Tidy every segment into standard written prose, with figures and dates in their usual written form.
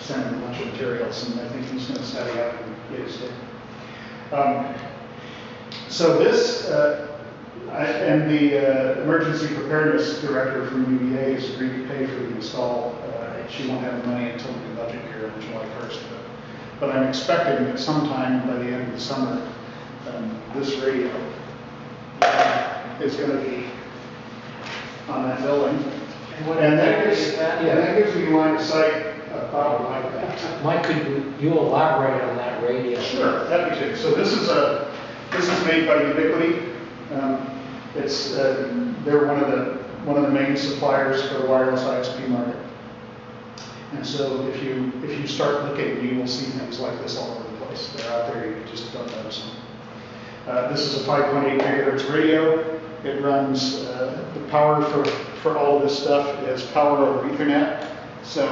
send him a bunch of materials, and I think he's going to study up and get his data. So this, and the emergency preparedness director from UVA has agreed to pay for the install. She won't have the money until the new budget year on July 1st. But I'm expecting that sometime by the end of the summer, this radio is going to be on that building. And that gives me line of sight about like that. Mike, could you elaborate on that radio? Sure, happy to. So this is made by Ubiquity. They're one of the main suppliers for the wireless ISP market. And so if you start looking, you will see things like this all over the place. They're out there, you just don't notice them. This is a 5.8 gigahertz radio. It runs the power for all of this stuff is power over Ethernet. So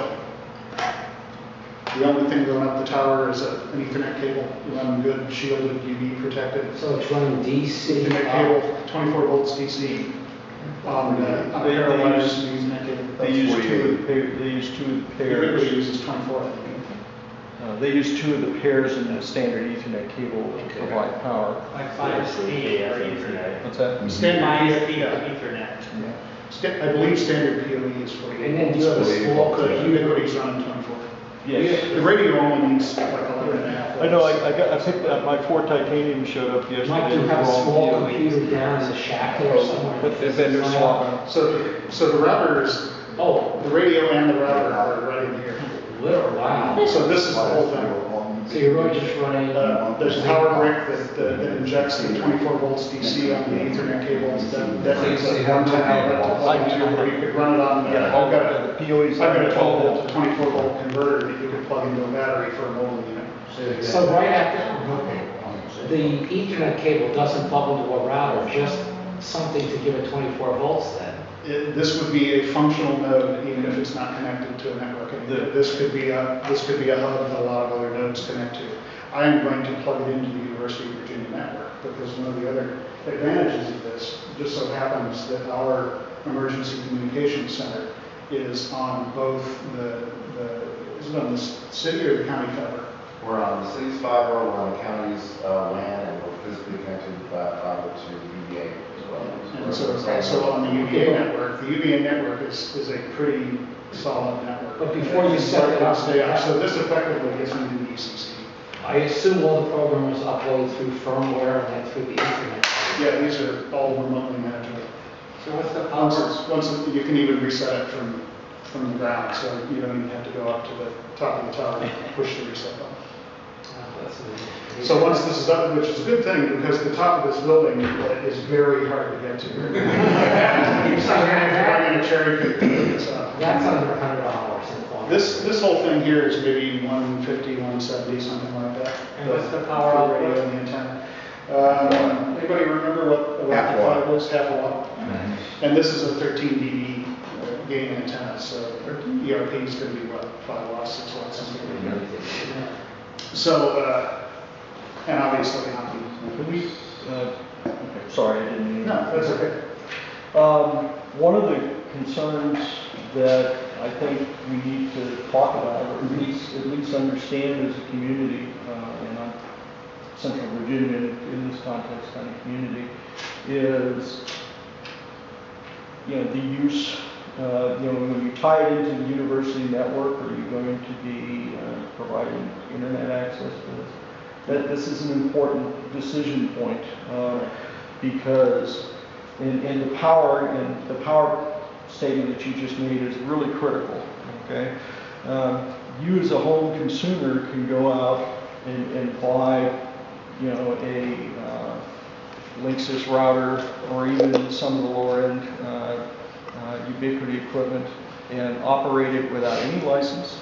the only thing going up the tower is an Ethernet cable. You run good, shielded, UV protected. So it's running DC. Ethernet cable, 24 volts DC. On a pair of wires using that cable. They use two of the pairs. Ubiquity uses 24, I think. They use two of the pairs in the standard Ethernet cable to provide power. Like 5G or Ethernet. What's that? Standard ISP or Ethernet. I believe standard PoE is 48. And then you have a small Ubiquity's running 24. Yes. The radio only needs like 11 and a half. I know. I picked up my 4 titanium showed up yesterday. Mike, you have a small computer down in the shack there somewhere. But the vendor swap. So the router is, the radio and the router are right in here. Wow. So this is the whole thing. So you're really just running. There's a power brick that injects the 24 volts DC on the Ethernet cables. That needs a one-time outlet to plug into, or you could run it on. I've got a 12 volt to 24 volt converter that you could plug into a battery for a mobile unit. So right after the Ethernet cable doesn't plug into a router, just something to give it 24 volts then. This would be a functional node, even if it's not connected to a network. This could be a hub that a lot of other nodes connect to. I am going to plug it into the University of Virginia network because one of the other advantages of this just so happens that our emergency communications center is on both is it on the city or the county fiber? We're on the city's fiber, we're on the county's LAN, and we're physically connected by fiber to UVA as well. And so it's also on the UVA network. The UVA network is a pretty solid network. But before you set it up, so this effectively gets me to the ECC. I assume all the programmers upload through firmware and then through the Ethernet. Yeah, these are all remotely manageable. So what's the power? Once you can even reset it from the ground, so you don't even have to go up to the top of the tower and push the reset button. So once this is up, which is a good thing because the top of this building is very hard to get to. You're going to have to cherry pick to get this up. That's under $100. This whole thing here is maybe 150, 170, something like that. And what's the power for the radio and the antenna? Anybody remember what the rectifier was? Half a watt. And this is a 13 dB gain antenna, so ERP is going to be what, 5 watts, 6 watts, something like that. So, and obviously not. Can we? Okay, sorry, I didn't mean. No, that's okay. One of the concerns that I think we need to talk about, or at least understand as a community, and I'm Central Virginia in this context kind of community, is the use. When you tie it into the university network, are you going to be providing internet access to this? This is an important decision point because the power statement that you just made is really critical. Okay, you as a home consumer can go out and buy, a Linksys router or even some of the lower end Ubiquity equipment and operate it without any license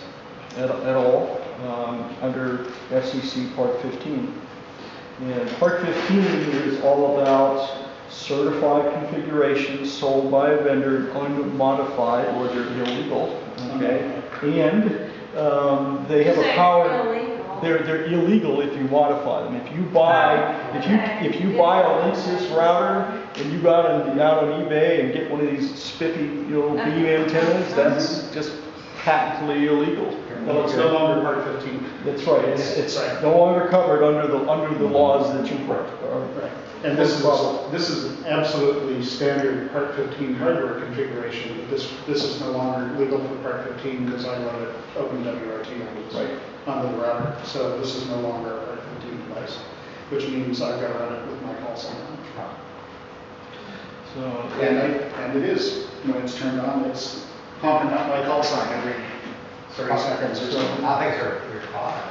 at all under FCC Part 15. And Part 15 is all about certified configurations sold by a vendor unmodified or they're illegal. Okay, and they have a power. They're illegal if you modify them. If you buy if you buy a Linksys router and you go out on eBay and get one of these spiffy beam antennas, that's just patently illegal. Well, it's no longer part 15. That's right, it's Right. no longer covered under the laws that you Right. And this is an absolutely standard Part 15 hardware configuration. This is no longer legal for Part 15 because I run it OpenWRT on the router. So this is no longer a Part 15 device, which means I've got to run it with my call sign on. So, And it is, when it's turned on, it's pumping out my call sign every 30 seconds or so. I think they're fine.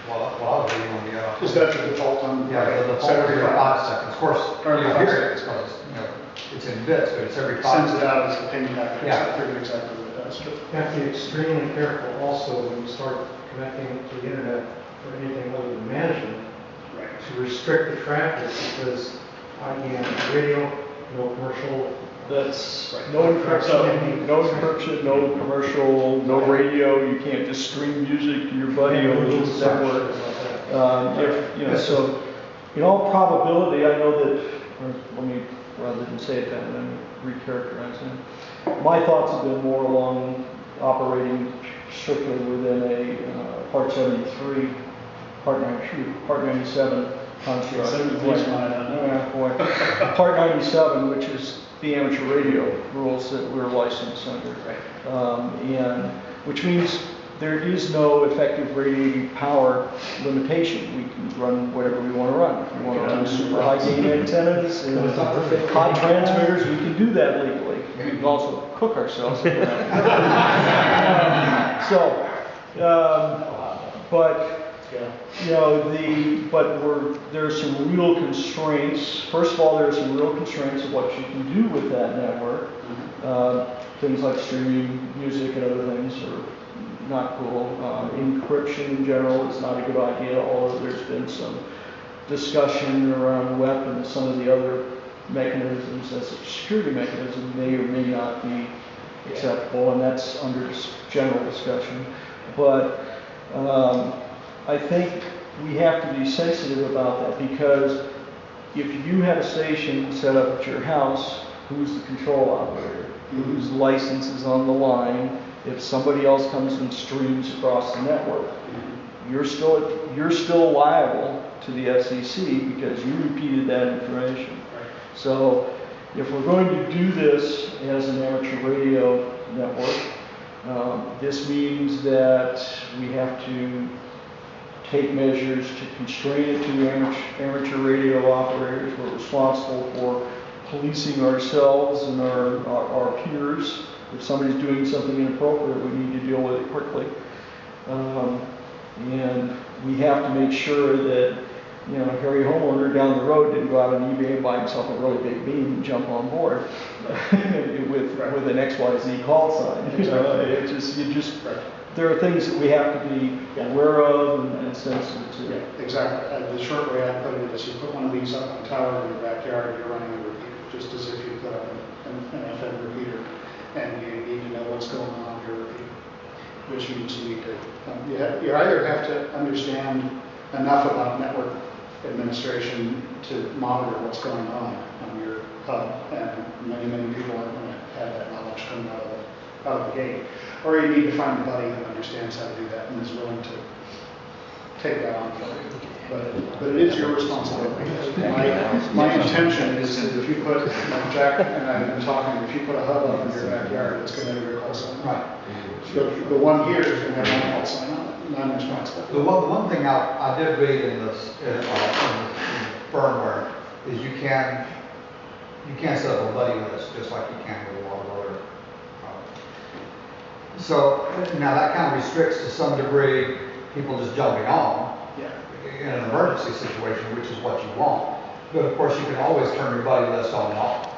Well, I was reading on the, Is that the default on? yeah, the default is every 5 seconds. Of course, Every you 5 hear it seconds. because, it's in bits, but it's every 5 Sends seconds. it out as a ping packet. Yeah. I figured exactly what it does. You have to be extremely careful also when you start connecting to the internet for anything other than management Right. to restrict the traffic because again, radio, no commercial. that's Right. no encryption, no commercial, no radio. You can't just stream music to your buddy over this network. So in all probability, I know that, or let me, rather than say it that, let me recharacterize it. My thoughts have been more along operating strictly within a Part 73, Part 97 construct. Part 97, which is the amateur radio rules that we're licensed under. And which means there is no effective radiating power limitation. We can run whatever we want to run. If we want to run super high gain antennas and high transmitters, we can do that legally. We can also cook ourselves. But there's some real constraints. First of all, there's some real constraints of what you can do with that network. Things like streaming music and other things are not cool. Encryption in general is not a good idea, although there's been some discussion around WEP and some of the other mechanisms as a security mechanism may or may not be acceptable, and that's under general discussion. But I think we have to be sensitive about that, because if you have a station set up at your house, who's the control operator? Whose license is on the line? If somebody else comes and streams across the network, you're still liable to the FCC because you repeated that information. So if we're going to do this as an amateur radio network, this means that we have to take measures to constrain it to the amateur radio operators. We're responsible for policing ourselves and our peers. If somebody's doing something inappropriate, we need to deal with it quickly. And we have to make sure that, Harry homeowner down the road didn't go out on eBay and buy himself a really big beam and jump on board with an XYZ call sign. There are things that we have to be aware of and sensitive to. Yeah, exactly. The short way I put it is you put one of these up on a tower in your backyard, you're running a repeater, just as if you put up an FM repeater, and you need to know what's going on your repeater, which means you need to, you either have to understand enough about network administration to monitor what's going on your hub, and many people aren't going to have that knowledge coming out of the gate. Or you need to find a buddy who understands how to do that and is willing to take that on for you. But it is your responsibility. My intention is that if you put, like Jack and I have been talking, if you put a hub up in your backyard, it's going to have your call sign. Right. The one here is going to have my call sign on it, and I'm responsible. The one thing I did read in this in firmware is you can set up a buddy list just like you can with a lot of other. So now that kind of restricts to some degree people just jumping on in an emergency situation, which is what you want. But of course, you can always turn your buddy list on and off.